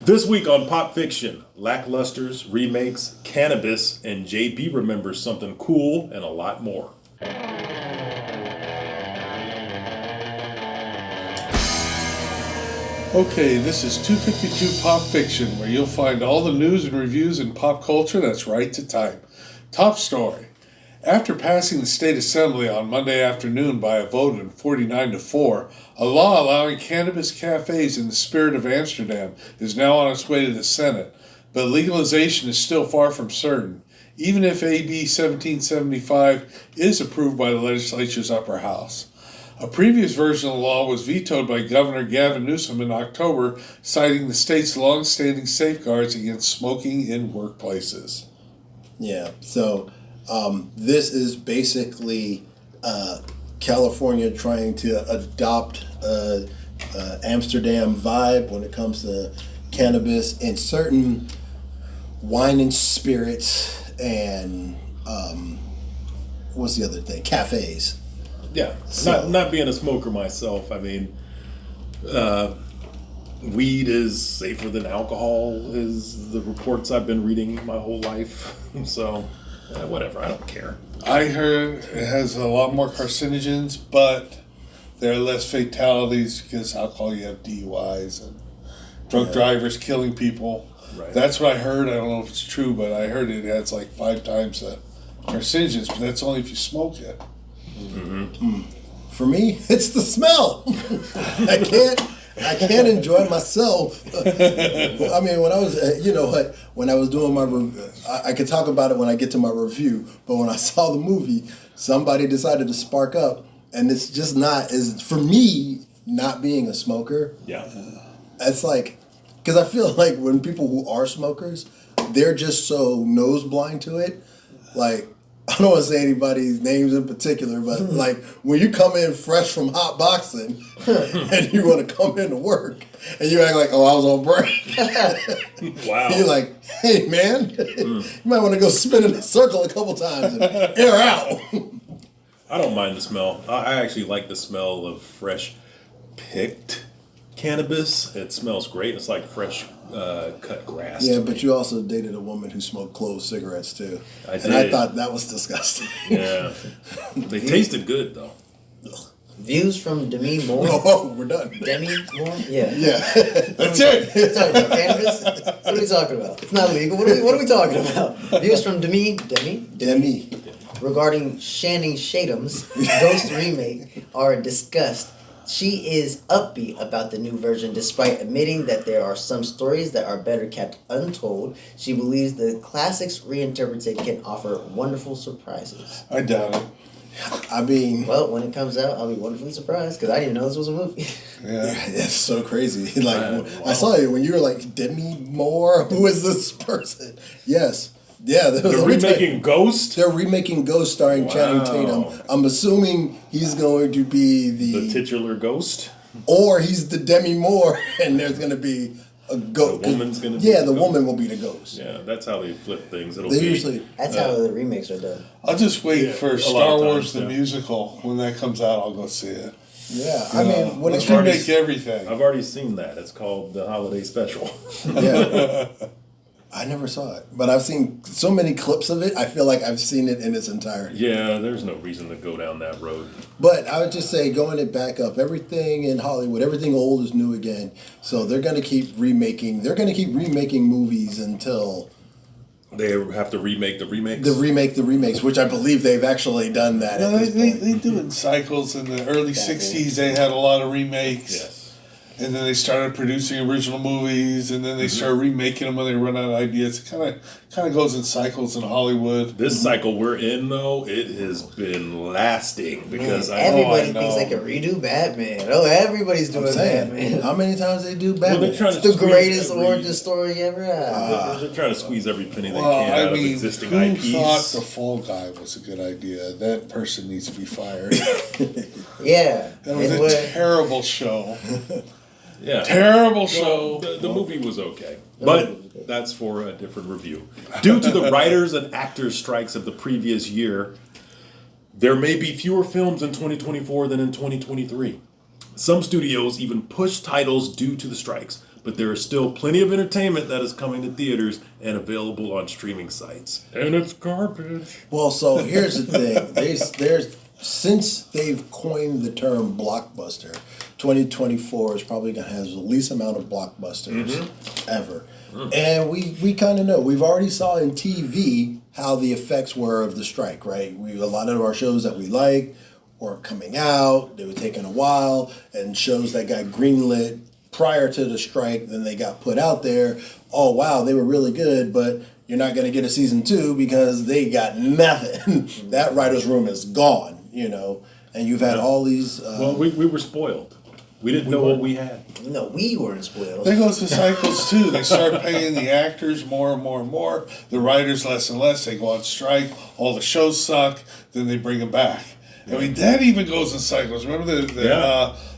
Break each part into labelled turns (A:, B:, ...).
A: This week on Pop Fiction, Lacklusters, Remakes, Cannabis, and JB remembers something cool and a lot more.
B: Okay, this is 252 Pop Fiction, where you'll find all the news and reviews in pop culture that's right to type. Top story. After passing the State Assembly on Monday afternoon by a vote of 49-4, a law allowing cannabis cafes in the spirit of Amsterdam is now on its way to the Senate, but legalization is still far from certain, even if AB 1775 is approved by the legislature's upper house. A previous version of the law was vetoed by Governor Gavin Newsom in October, citing the state's long-standing safeguards against smoking in workplaces.
C: Yeah, so this is basically California trying to adopt Amsterdam vibe when it comes to cannabis in certain wine and spirits and what's the other thing? Cafes.
A: Yeah,
C: So,
A: not being a smoker myself, I mean, weed is safer than alcohol is the reports I've been reading my whole life. So, whatever, I don't care.
B: I heard it has a lot more carcinogens, but there are less fatalities because alcohol, you have DUIs and drunk drivers killing people.
A: Right.
B: That's what I heard. I don't know if it's true, but I heard it has like 5 times the carcinogens, but that's only if you smoke it.
C: Mm-hmm. For me, it's the smell. I can't enjoy myself. I mean, when I was, when I was doing my review, I could talk about it when I get to my review, but when I saw the movie, somebody decided to spark up, and it's just not, for me, not being a smoker.
A: Yeah.
C: It's like, because I feel like when people who are smokers, they're just so nose blind to it. Like, I don't want to say anybody's names in particular, but like when you come in fresh from hot boxing and you want to come into work and you act like, oh, I was on break.
A: Wow.
C: You're like, hey, man, you might want to go spin in a circle a couple times and air out.
A: I don't mind the smell. I actually like the smell of fresh picked cannabis. It smells great. It's like fresh cut grass.
C: Yeah, but you also dated a woman who smoked clove cigarettes too.
A: I did.
C: And I thought that was disgusting.
A: Yeah. They tasted good though.
D: Views from Demi Moore.
C: Oh, we're done.
D: Demi Moore? Yeah.
C: Yeah. That's it.
D: We're talking about cannabis? What are we talking about? It's not legal. What are we talking about? Views from Demi regarding Channing Tatum's Ghost remake are discussed. She is upbeat about the new version despite admitting that there are some stories that are better kept untold. She believes the classics reinterpreted can offer wonderful surprises.
B: I doubt it.
C: I mean,
D: well, when it comes out, I'll be wonderfully surprised because I didn't know this was a movie.
B: Yeah.
C: It's so crazy. Like, I saw you when you were like, Demi Moore? Who is this person? Yes. Yeah,
A: they're remaking Ghost?
C: They're remaking Ghost starring Channing Tatum. I'm assuming he's going to be
A: the titular Ghost?
C: Or he's the Demi Moore and there's going to be a ghost.
A: The woman's going to
C: be the woman will be the ghost.
A: Yeah, that's how they flip things.
D: That's how the remakes are done.
B: I'll just wait for Star Wars the musical. When that comes out, I'll go see it.
C: Yeah, I mean, when
B: it's remake everything.
A: I've already seen that. It's called the Holiday Special.
C: Yeah. I never saw it, but I've seen so many clips of it. I feel like I've seen it in its entirety.
A: Yeah, there's no reason to go down that road.
C: But I would just say, going it back up, everything in Hollywood, everything old is new again. So they're going to keep remaking. They're going to keep remaking movies until
A: they have to remake the remakes.
C: The remakes, which I believe they've actually done that.
B: No, they do it in cycles. In the early '60s, they had a lot of remakes.
A: Yes.
B: And then they started producing original movies, and then they started remaking them when they run out of ideas. It kind of goes in cycles in Hollywood.
A: This cycle we're in, though, it has been lasting because
D: everybody thinks they can redo Batman. Oh, everybody's doing Batman.
C: How many times they do Batman?
D: Well, it's the greatest origin story ever.
A: They're trying to squeeze every penny they can out of existing IPs.
B: Who thought the Fall Guy was a good idea? That person needs to be fired.
D: Yeah,
B: that was a terrible show.
A: Yeah.
B: Terrible show.
A: The movie was okay. But that's for a different review. Due to the writers and actors strikes of the previous year, there may be fewer films in 2024 than in 2023. Some studios even pushed titles due to the strikes, but there is still plenty of entertainment that is coming to theaters and available on streaming sites. And it's garbage.
C: Well, so here's the thing. There's since they've coined the term blockbuster, 2024 is probably going to have the least amount of blockbusters ever. And we kind of know. We've already saw in TV how the effects were of the strike, right? A lot of our shows that we like were coming out. They were taking a while. And shows that got greenlit prior to the strike, then they got put out there. Oh, wow, they were really good, but you're not going to get a season 2 because they got nothing. That writer's room is gone, you know. And you've had all these...
A: well, we were spoiled. We didn't know what we had.
D: No, we weren't spoiled.
B: There goes the cycles too. They start paying the actors more and more and more. The writers less and less. They go on strike. All the shows suck. Then they bring them back. I mean, that even goes in cycles. Remember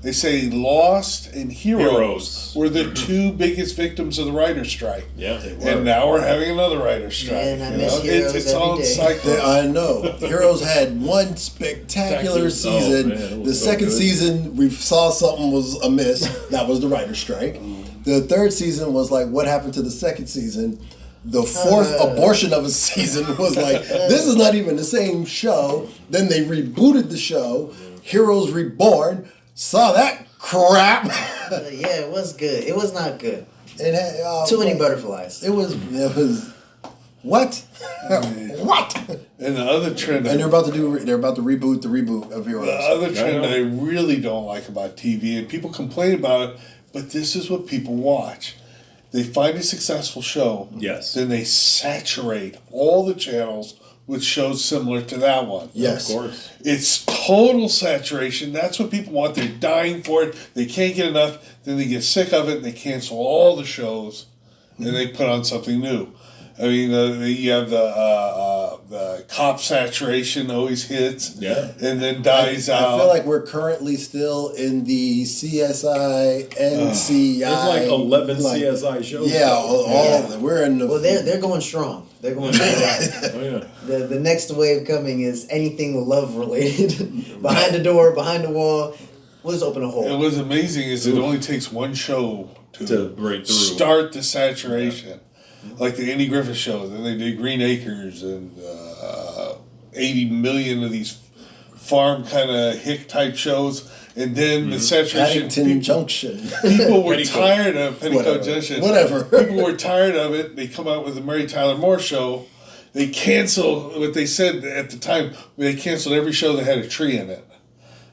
B: they say Lost and Heroes were the two biggest victims of the writer's strike.
A: Yeah.
B: And now we're having another writer's strike.
D: Yeah, and I miss Heroes
B: it's all
D: every day.
B: cycles.
C: I know. Heroes had one spectacular season.
A: Man,
C: the
A: so
C: second
A: good.
C: season, we saw something was amiss. That was the writer's strike. The third season was like, what happened to the second season? The fourth abortion of a season was like, this is not even the same show. Then they rebooted the show. Heroes Reborn. Saw that crap.
D: Yeah, it was good. It was not good.
C: It had,
D: Too many butterflies.
C: It was what? What?
B: And the other trend,
C: And they're about to reboot the reboot of Heroes.
B: the other trend I really don't like about TV, and people complain about it, but this is what people watch. They find a successful show,
A: Yes.
B: then they saturate all the channels with shows similar to that one.
C: Yes.
A: Of course.
B: It's total saturation. That's what people want. They're dying for it. They can't get enough. Then they get sick of it and they cancel all the shows and they put on something new. I mean, you have the cop saturation always hits and then dies out.
C: I feel like we're currently still in the CSI, NCI.
A: There's like 11 CSI shows.
C: Yeah, all we're in the.
D: Well, they're going strong. They're going strong.
A: Oh, yeah.
D: The next wave coming is anything love related. Behind the door, behind the wall. We'll just open a hole.
B: And what's amazing is it only takes one show
A: To break through.
B: start the saturation. Like the Andy Griffith show, then they did Green Acres and 80 million of these farm kind of hick type shows, and then the saturation.
C: Paddington Junction.
B: People were
A: Petticoat.
B: tired of Petticoat
C: Whatever.
B: Junction.
C: Whatever.
B: People were tired of it. They come out with the Mary Tyler Moore show. They cancel what they said at the time. They canceled every show that had a tree in it.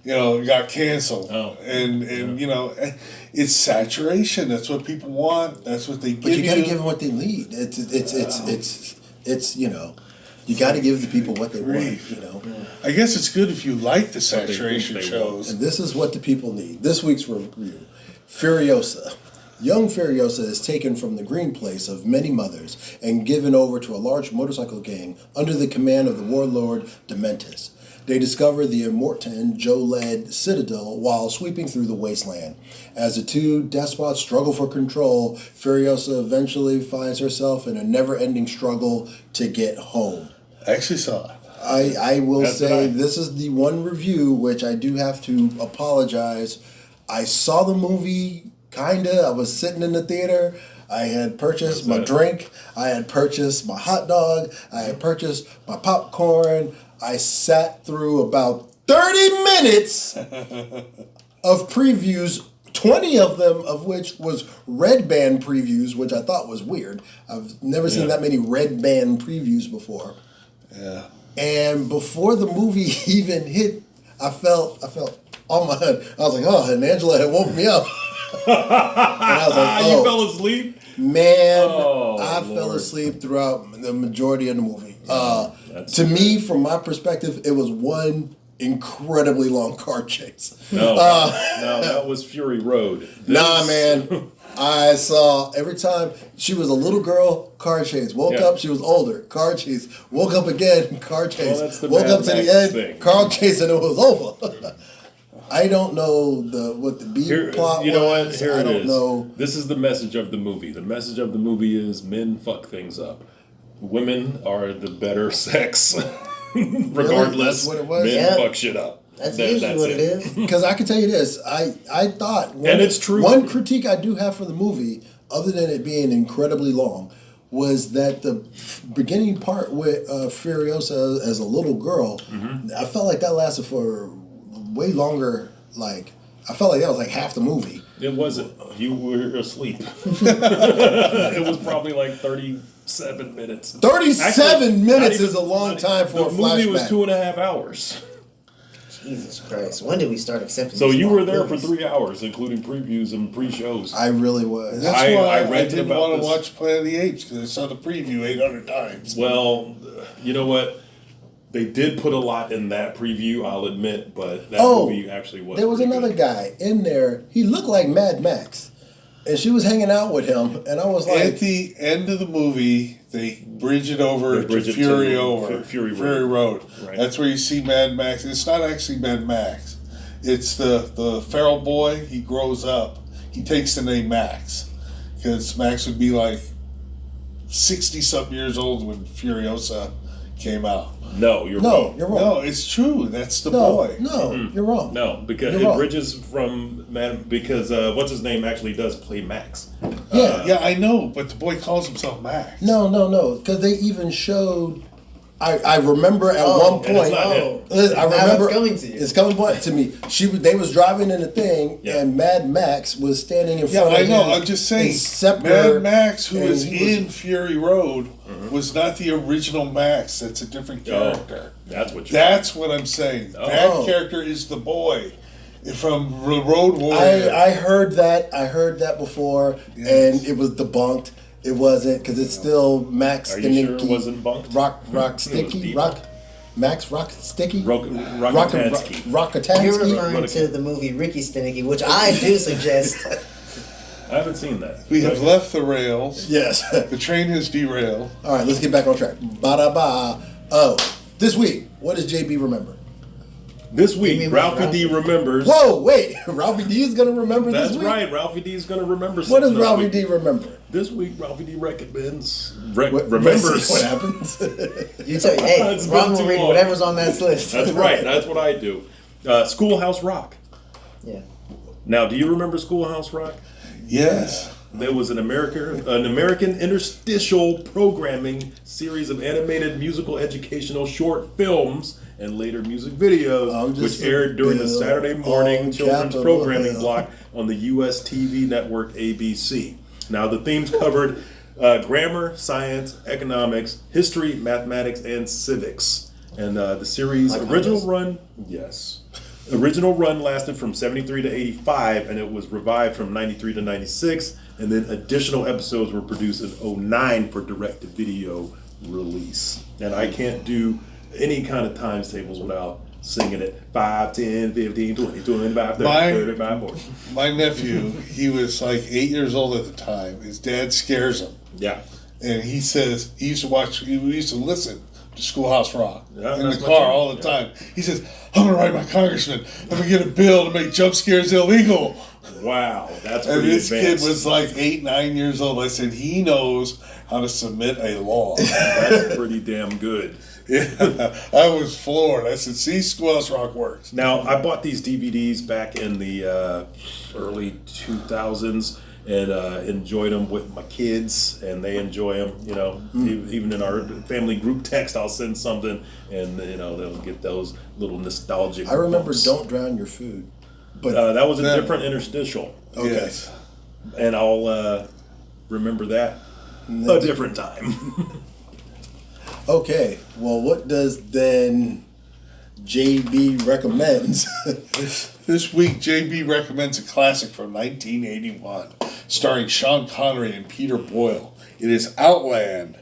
B: You know, it got canceled.
A: Oh.
B: And you know, it's saturation. That's what people want. That's what they give
C: But you got to
B: you.
C: give them what they need. It's you know, you got to give the people what they want. You know,
B: I guess it's good if you like the
A: they think
B: saturation
A: they
B: shows.
C: and this is what the people need. This week's review: Furiosa. Young Furiosa is taken from the green place of many mothers and given over to a large motorcycle gang under the command of the warlord Dementis. They discover the Immortan Joe-led citadel while sweeping through the wasteland. As the two despots struggle for control, Furiosa eventually finds herself in a never-ending struggle to get home.
B: I actually saw it.
C: I will
A: That's
C: say
A: right.
C: this is the one review which I do have to apologize. I saw the movie, kinda. I was sitting in the theater. I had purchased my drink. I had purchased my hot dog. I had purchased my popcorn. I sat through about 30 minutes of previews, 20 of them of which was red band previews, which I thought was weird. I've never seen that many red band previews before.
B: Yeah.
C: And before the movie even hit, I felt on my head. I was like, oh, and Angela had woke me up. And I was like,
A: You
C: oh,
A: fell asleep?
C: man,
A: Oh,
C: I fell
A: Lord.
C: asleep throughout the majority of the movie.
A: That's
C: To me, from my perspective, it was one incredibly long car chase.
A: No, no, that was Fury Road.
C: Nah,
A: This-
C: man. I saw every time she was a little girl, car chase. Woke
A: Yeah.
C: up, she was older, car chase. Woke up again, car chase.
A: that's the
C: Woke
A: Mad
C: up to
A: Max
C: the end,
A: thing.
C: car chase, and it was over. I don't know what the B
A: Here,
C: plot
A: you know what?
C: was.
A: Here
C: I
A: it
C: don't
A: is.
C: know.
A: This is the message of the movie. The message of the movie is men fuck things up. Women are the better sex. Regardless,
C: That's what it was?
A: men
D: Yeah.
A: fuck shit up.
D: That's usually what it is.
C: Because I can tell you this, I thought,
A: And it's true.
C: One critique I do have for the movie, other than it being incredibly long, was that the beginning part with Furiosa as a little girl, I felt like that lasted for way longer. Like, I felt like that was like half the movie.
A: It wasn't. You were asleep. It was probably like 37 minutes.
C: 37 minutes is a long time for a flashback.
A: The movie was 2.5 hours.
D: Jesus Christ. When did we start accepting
A: So
D: these
A: you
D: long
A: were there for
D: movies?
A: 3 hours, including previews and pre-shows.
C: I really was.
B: That's
A: I
B: why I
A: read
B: didn't
A: about
B: want to
A: this.
B: watch Planet of the Apes, because I saw the preview 800 times.
A: Well, you know what? They did put a lot in that preview, I'll admit, but that
C: Oh,
A: movie actually was.
C: There was
A: pretty
C: another
A: good.
C: guy in there. He looked like Mad Max. And she was hanging out with him. And I was like,
B: At the end of the movie, they bridge it over
A: They bridge
B: to
A: it
B: Fury
A: to
B: over.
A: Fury
B: Road.
A: Right.
B: That's where you see Mad Max. It's not actually Mad Max. It's the feral boy. He grows up. He takes the name Max. Because Max would be like 60-something years old when Furiosa came out.
A: No, you're
C: no,
A: wrong.
C: you're wrong.
B: No, it's true. That's the
C: No,
B: boy.
C: no, you're wrong.
A: No, because
C: You're
A: it
C: wrong.
A: bridges from because what's his name actually does play Max.
C: Yeah.
B: Yeah, I know, but the boy calls himself Max.
C: No. Because they even showed. I remember at one
A: and it's
C: point.
A: not him.
C: I
D: Now
C: remember
D: it's coming to you.
C: It's coming to me. They was driving in the thing,
A: Yeah.
C: and Mad Max was standing in
B: Yeah,
C: front
B: I
C: of
B: know.
C: him.
B: I'm just saying.
C: in Scepter,
B: Mad Max, who
C: and
B: was
C: he
B: in Fury Road, was not the original Max. That's a different character.
A: That's what you're
B: That's what I'm saying. That character is the boy from Road Warrior.
C: I heard that. I heard that before,
B: Yes.
C: and it was debunked. It wasn't because it's still Max.
A: Are you sure it wasn't bunked?
C: Rock Sticky
A: deep.
C: Max Rock Sticky.
A: Rockatansky.
C: Rockatansky.
D: You're referring to the movie Ricky Stinicky, which I do suggest.
A: I haven't seen that.
B: We have left the rails.
C: Yes.
B: The train has derailed.
C: All right, let's get back on track. Ba-da-ba. Oh, this week, what does JB remember?
A: This
D: You
A: week,
D: mean
A: Ralphie D remembers.
C: Whoa, wait. Ralphie D is going to remember
A: That's
C: this week?
A: right. Ralphie D is going to remember
C: What
A: something
C: does
A: this
C: Ralphie
A: week.
C: D remember?
A: This week, Ralphie D remembers.
C: Remembers what happens?
D: You tell hey,
A: It's
D: Ron
A: been
D: will
A: too
D: read
A: long.
D: whatever's on that list.
A: That's right. That's what I do. Schoolhouse Rock.
D: Yeah.
A: Now, do you remember Schoolhouse Rock?
B: Yes.
A: There was an American interstitial programming series of animated musical educational short films and later music videos, which aired during the Saturday morning children's programming block on the U.S. TV network ABC. Now, the themes covered grammar, science, economics, history, mathematics, and civics. And the series'
D: Like
A: original
D: Cannabis?
A: run, yes. Original run lasted from 73 to 85, and it was revived from 93 to 96, and then additional episodes were produced in 09 for direct-to-video release. And I can't do any kind of times tables without singing it 5, 10, 15, 20, 25, 30,
B: My-
A: 35, 40.
B: My nephew, he was like 8 years old at the time. His dad scares him.
A: Yeah.
B: And he says he used to listen to Schoolhouse Rock
A: Yeah,
B: in
A: that's
B: the
A: my
B: car
A: jam.
B: all the time. He says, I'm going to write my congressman. I'm going to get a bill to make jump scares illegal.
A: Wow, that's
B: And
A: pretty
B: this
A: advanced.
B: kid was like 8, 9 years old. I said, he knows how to submit a law.
A: That's pretty damn good.
B: Yeah, I was floored. I said, see, Schoolhouse Rock works.
A: Now, I bought these DVDs back in the early 2000s and enjoyed them with my kids, and they enjoy them. You know, even in our family group text, I'll send something, and you know they'll get those little nostalgic.
C: I remember
A: bumps.
C: Don't Drown Your Food. But
A: That was a
B: That-
A: different interstitial,
C: okay.
B: Yes.
A: and I'll remember that a different time.
C: Okay, well, what does then JB recommends?
B: This week, JB recommends a classic from 1981, starring Sean Connery and Peter Boyle. It is Outland.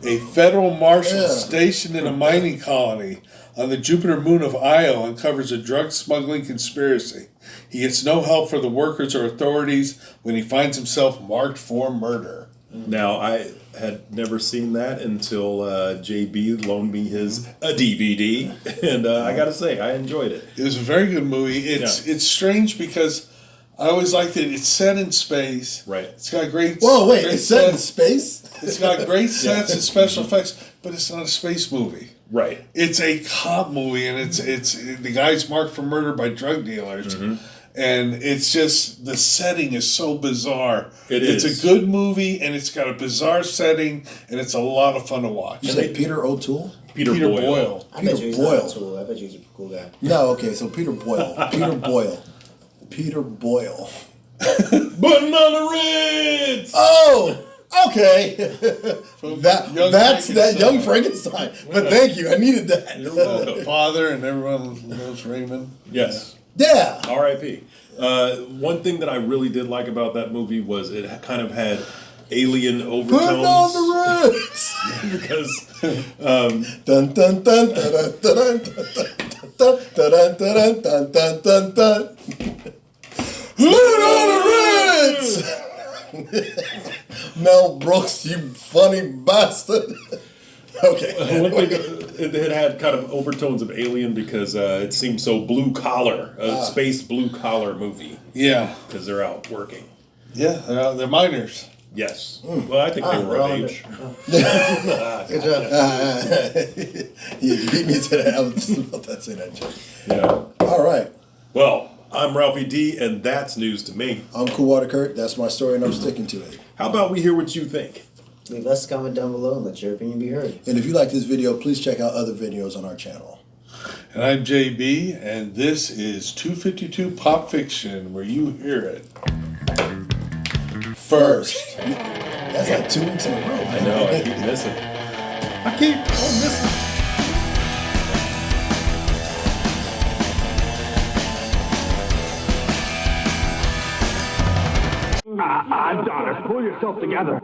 B: A federal marshal stationed in a mining colony on the Jupiter moon of Io uncovers a drug smuggling conspiracy. He gets no help from the workers or authorities when he finds himself marked for murder.
A: Now, I had never seen that until JB loaned me his DVD, and I got to say, I enjoyed it.
B: It was a very good movie. It's strange because I always liked it. It's set in space.
A: Right.
B: It's got great.
C: Whoa, wait,
B: great
C: it's set in
B: sets.
C: space?
B: It's got great sets and special effects, but it's not a space movie.
A: Right.
B: It's a cop movie, and it's the guy's marked for murder by drug dealers. And it's just, the setting is so bizarre. It's a good movie, and it's got a bizarre setting, and it's a lot of fun to watch.
C: You say Peter O'Toole?
A: Peter Boyle.
D: I bet you he's
C: Boyle.
D: not a tool. I bet you he's a cool guy.
C: No, okay, so Peter Boyle. Peter Boyle.
A: Banana Reds!
C: Oh! Okay. That's that young
B: Frankenstein.
C: Frankenstein. But thank you, I needed that.
A: You're welcome.
B: The father, and everyone knows Raymond.
A: Yes.
C: Yeah.
A: R.I.P. One thing that I really did like about that movie was it kind of had alien overtones.
C: Put on the roots.
A: Because
C: Dun dun dun dun dun dun dun dun dun dun dun dun. Put on the roots. Mel Brooks, you funny bastard. Okay.
A: one thing, it had kind of overtones of Alien because it seemed so blue collar, a space blue collar movie.
B: Yeah.
A: Because they're out working.
B: Yeah, they're minors.
A: Yes. Well, I think they were of age.
D: Good job.
C: You beat me to that. I was just about to say that joke.
A: Yeah.
C: All right.
A: Well, I'm Ralphie D, and that's news to me.
C: I'm Cool Water Kurt. That's my story, and I'm sticking to it.
A: How about we hear what you think?
D: Leave us a comment down below and let your opinion be heard.
C: And if you like this video, please check out other videos on our channel.
B: And I'm JB, and this is 252 Pop Fiction, where you hear it first.
C: That's like 2 weeks in a row.
A: I know, I keep missing. I keep on missing.
E: Adonis, pull yourself together.